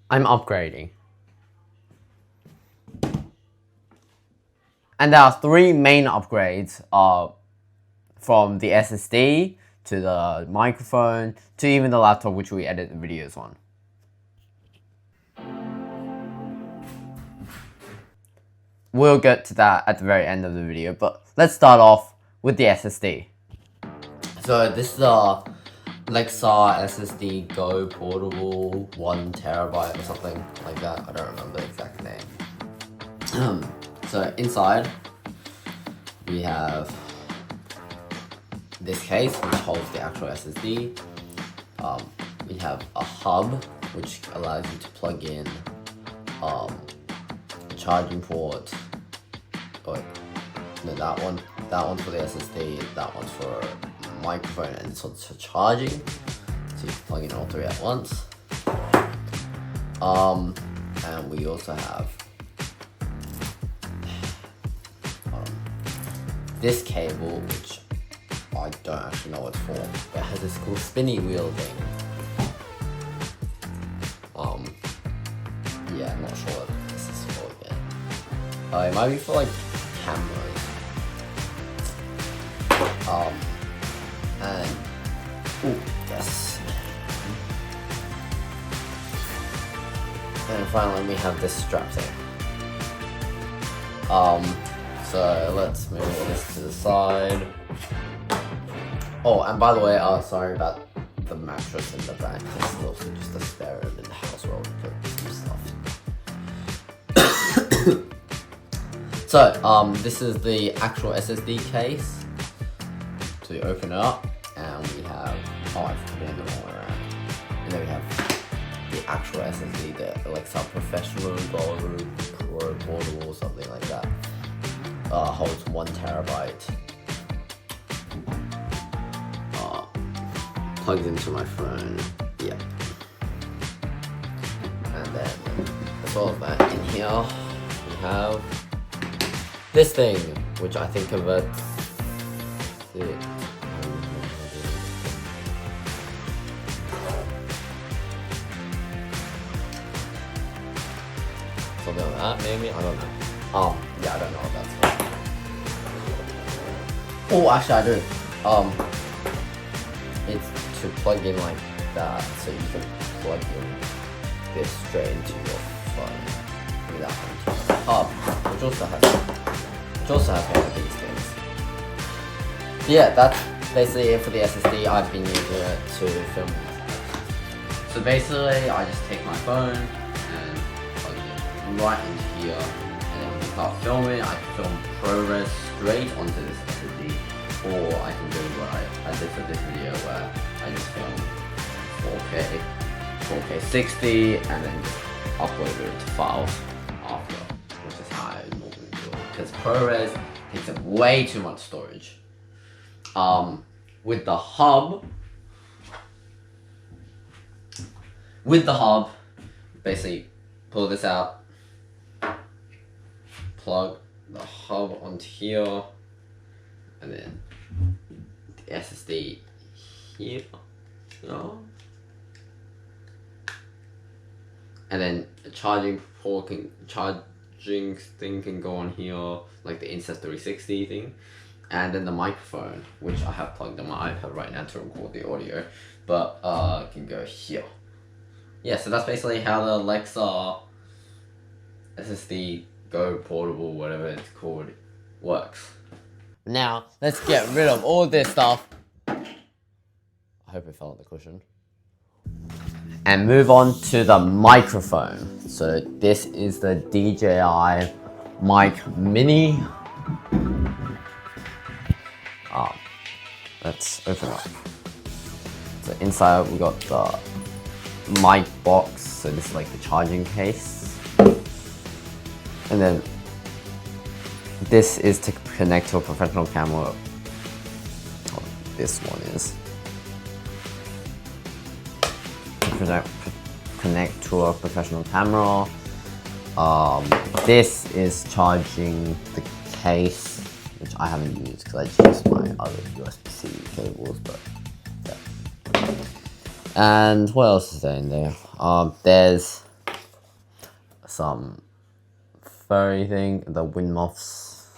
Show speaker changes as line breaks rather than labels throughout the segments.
I'm upgrading. And there are three main upgrades from the SSD to the microphone to even the laptop which we edit the videos on. We'll get to that at the very end of the video, but let's start off with the SSD. So this is the Lexar SSD Go portable 1 terabyte or something like that. I don't remember the exact name. So inside we have this case which holds the actual SSD. We have a hub which allows you to plug in a charging port. Oh, no, that one's for the SSD, that one's for microphone, and this one's for charging. So you can plug in all three at once. And we also have this cable, which I don't actually know what it's for, but it has this cool spinny wheel thing. Yeah, I'm not sure what this is for yet. It might be for like cameras. And ooh, yes. And finally we have this strap thing. So let's move this to the side. Oh, and by the way, sorry about the mattress in the back. This is also just a spare room in the house where we put some stuff. So, this is the actual SSD case. So you open it up, and we have, I've put it in the wrong way around. And then we have the actual SSD, the Lexar Professional GoPro Pro portable, something like that. Holds 1 terabyte. Plugs into my phone, yeah. And then, as well as that, in here, we have this thing, which I think converts it. Something like that, maybe? I don't know. Yeah, I don't know what that's for. Oh, actually I do. It's to plug in like that, so you can plug in this straight into your phone. Look at that one. Hub, which also has one of these things. Yeah, that's basically it for the SSD. I've been using it to film. So basically, I just take my phone and plug it right into here, and then when you start filming, I can film ProRes straight onto this SSD. Or I can do what I did for this video where I just filmed 4K 60 and then just upload it to files after, which is how I normally do it. Because ProRes takes up way too much storage. With the hub, basically pull this out, plug the hub onto here, and then the SSD here, and then the charging thing can go on here, like the Insta360 thing, and then the microphone, which I have plugged on my iPad right now to record the audio, but can go here. Yeah, so that's basically how the Lexar SSD Go portable, whatever it's called, works. Now, let's get rid of all this stuff. I hope it fell on the cushion. And move on to the microphone. So this is the DJI Mic Mini. Let's open up. So inside we got the mic box. So this is like the charging case. And then this is to connect to a professional camera. Oh, this one is. Connect to a professional camera. This is charging the case, which I haven't used because I just used my other USB-C cables, but yeah. And what else is there in there? There's some furry thing, the wind muffs,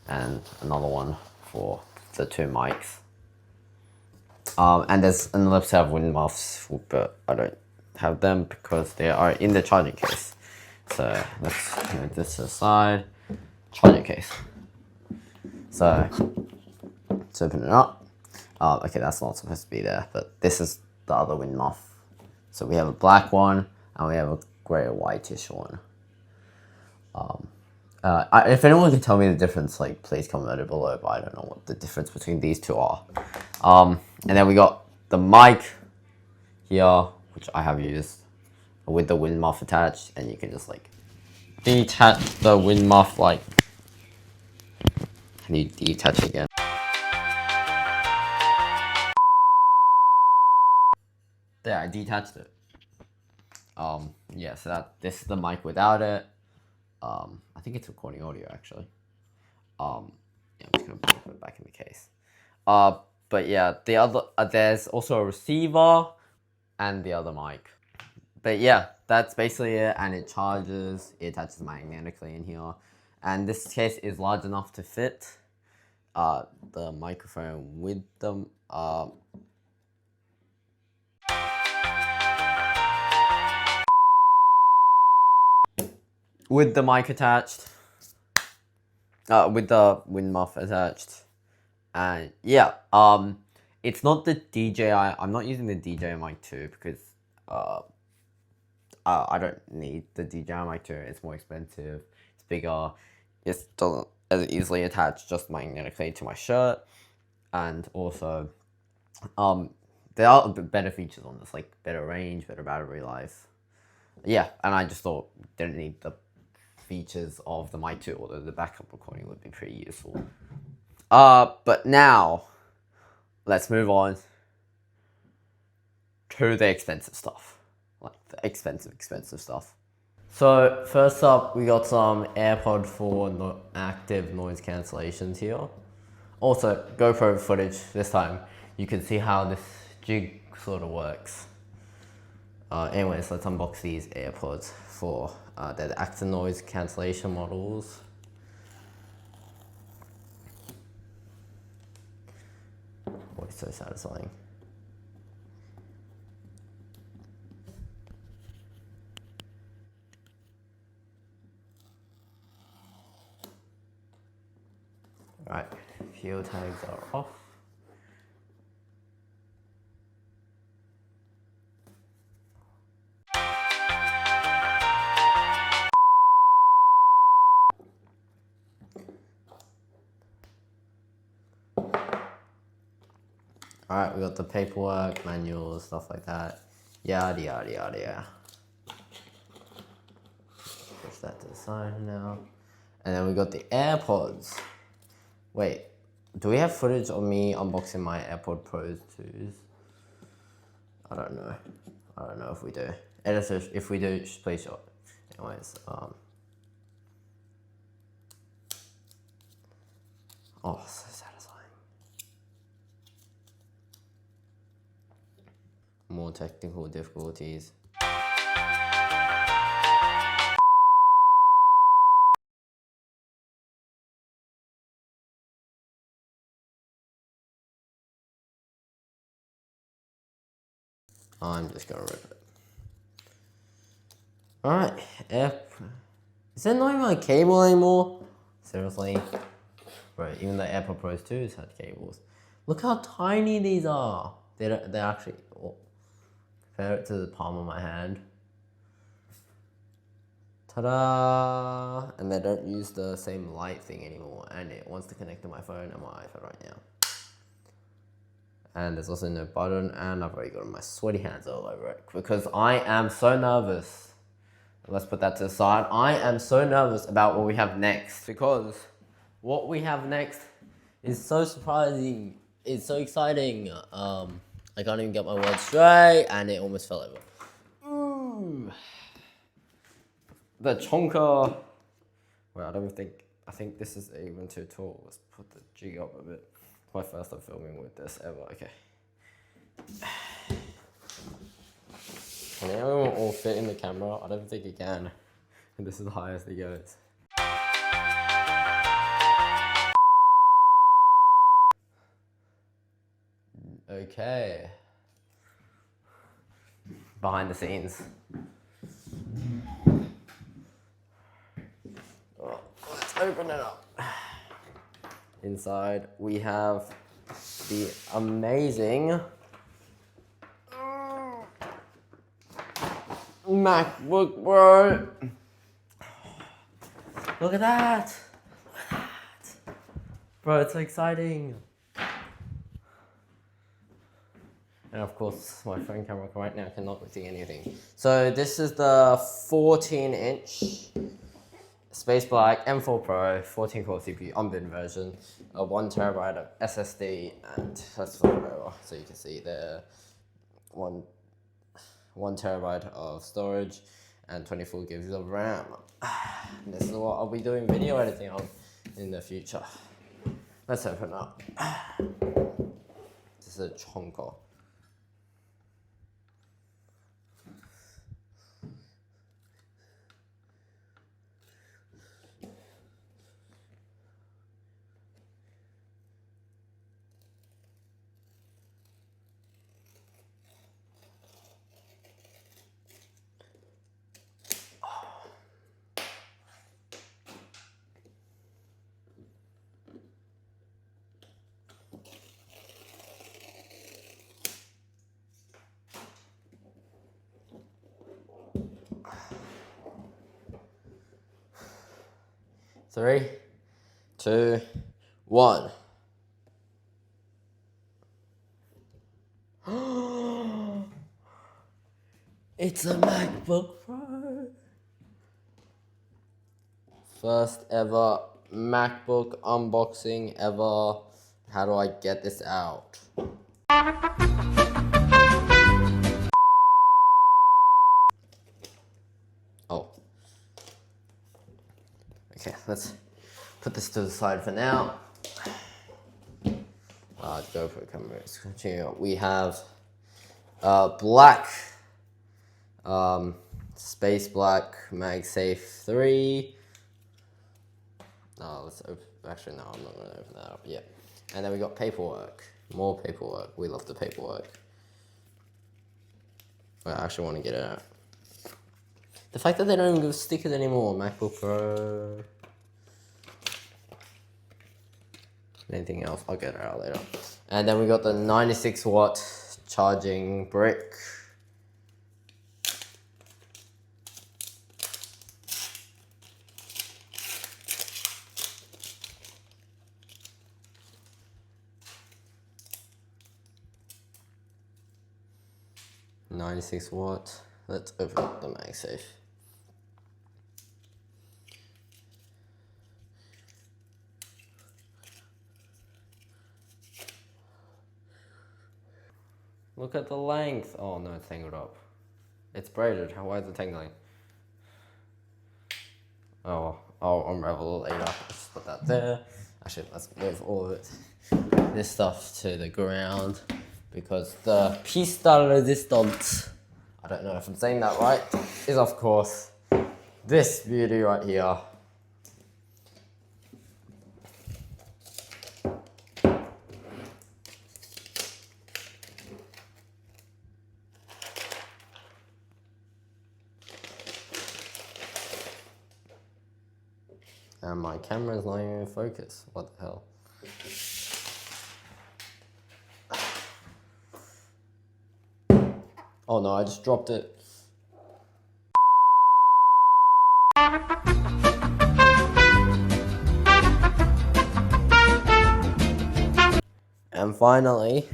and another one for the 2 mics. And there's another set of wind muffs, but I don't have them because they are in the charging case. So let's move this aside. Charging case. So let's open it up. Okay, that's not supposed to be there, but this is the other wind muff. So we have a black one and we have a grey or whitish one. If anyone can tell me the difference, like please comment it below, but I don't know what the difference between these two are. And then we got the mic here, which I have used, with the wind muff attached, and you can just like detach the wind muff, like, and you detach it again. There, I detached it. Yeah, so this is the mic without it. I think it's recording audio actually. Yeah, I'm just gonna put it back in the case. But yeah, the other there's also a receiver and the other mic. But yeah, that's basically it, and it charges. It attaches magnetically in here, and this case is large enough to fit the microphone with them. With the mic attached, with the wind muff attached, and yeah, it's not the DJI. I'm not using the DJI mic 2 because I don't need the DJI mic 2. It's more expensive. It's bigger. It doesn't as easily attach just magnetically to my shirt, and also, there are better features on this, like better range, better battery life. Yeah, and I just thought didn't need the features of the mic 2, although the backup recording would be pretty useful. But now let's move on to the expensive stuff, like the expensive stuff. So first up, we got some AirPod 4 active noise cancellations here. Also, GoPro footage this time. You can see how this jig sort of works. Anyways, let's unbox these AirPods 4. They're the active noise cancellation models. Oh, it's so satisfying. Alright, fuel tags are off. Alright, we got the paperwork, manuals, stuff like that. Yada yada yada yada. Push that to the side now. And then we got the AirPods. Wait, do we have footage of me unboxing my AirPod Pros 2s? I don't know. I don't know if we do. Editor, if we do, just please show it. Anyways, oh, so satisfying. More technical difficulties. I'm just gonna rip it. Alright, is there not even a cable anymore? Seriously? Right, even the AirPod Pros 2s had cables. Look how tiny these are. They're actually, oh, compare it to the palm of my hand. Ta-da! And they don't use the same light thing anymore, and it wants to connect to my phone and my iPad right now. And there's also no button, and I've already got my sweaty hands all over it because I am so nervous. Let's put that to the side. I am so nervous about what we have next because what we have next is so surprising. It's so exciting. I can't even get my words straight, and it almost fell over. Ooh. The chonker. Well, I think this is even too tall. Let's put the jig up a bit. It's my first time filming with this ever. Okay. Can anyone all fit in the camera? I don't think it can. And this is the highest it goes. Okay. Behind the scenes. Oh, let's open it up. Inside we have the amazing MacBook Pro. Look at that! Look at that! Bro, it's so exciting! And of course, my phone camera right now cannot see anything. So this is the 14-inch Space Black M4 Pro 14-core CPU unbin version, a 1TB of SSD, and let's flip it over so you can see the 1 TB of storage and 24 gigs of RAM. This is what I'll be doing video editing on in the future. Let's open it up. This is a chonker. Three, two, one. It's a MacBook Pro. First ever MacBook unboxing ever. How do I get this out? Oh. Okay, let's put this to the side for now. GoPro camera is continue. We have black, space black MagSafe 3. Let's open. Actually, no, I'm not gonna open that up yet. And then we got paperwork. More paperwork. We love the paperwork. I actually want to get it out. The fact that they don't give stickers anymore. MacBook Pro. Anything else? I'll get it out later. And then we got the 96-watt charging brick. $96. Let's open up the MagSafe. Look at the length. Oh no, it's tangled up. It's braided. Why is it tangling? Oh, I'll unravel it later. Just put that there. Actually, let's move all of it, this stuff to the ground, because the piece de resistance, I don't know if I'm saying that right, is of course this beauty right here. And my camera is not even in focus. What the hell? Oh no, I just dropped it. And finally,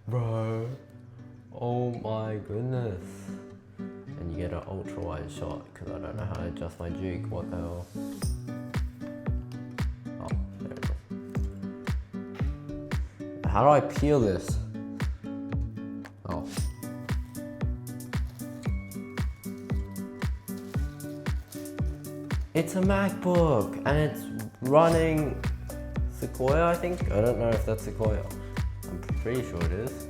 bro, oh my goodness. And you get an ultra wide shot because I don't know how to adjust my juke. What the hell? Oh, there it is. How do I peel this? Oh. It's a MacBook and it's running Sequoia, I think. I don't know if that's Sequoia. I'm pretty sure it is.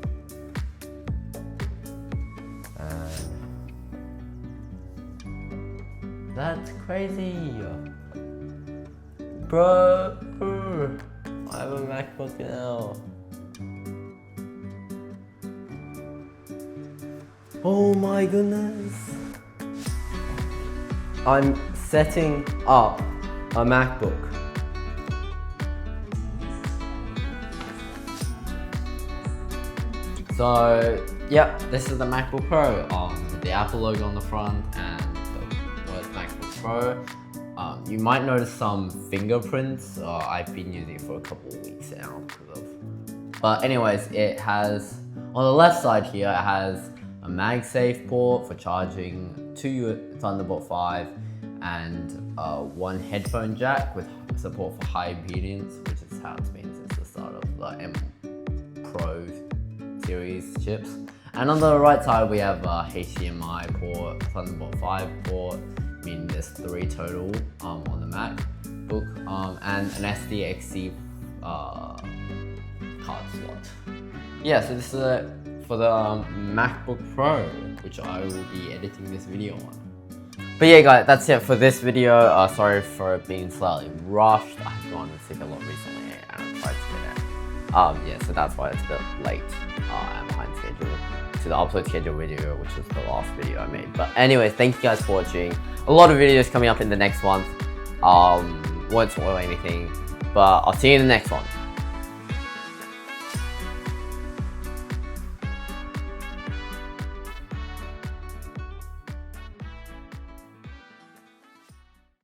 And that's crazy. Bro, I have a MacBook now. Oh my goodness. I'm setting up a MacBook. So, yep, this is the MacBook Pro with the Apple logo on the front and the word MacBook Pro. You might notice some fingerprints. I've been using it for a couple of weeks now but anyways, it has, on the left side here, it has a MagSafe port for charging, 2 Thunderbolt 5, and 1 headphone jack with support for high impedance, which is how it's been since the start of the M Pro series chips. And on the right side, we have a HDMI port, Thunderbolt 5 port, meaning there's 3 total on the MacBook, and an SDXC card slot. Yeah, so this is it for the MacBook Pro, which I will be editing this video on. But yeah guys, that's it for this video. Sorry for it being slightly rushed. I've gone sick a lot recently and I'm trying to get out. Yeah, so that's why it's a bit late and behind schedule to the upload schedule video, which is the last video I made. But anyways, thank you guys for watching. A lot of videos coming up in the next month. Won't spoil anything, but I'll see you in the next one.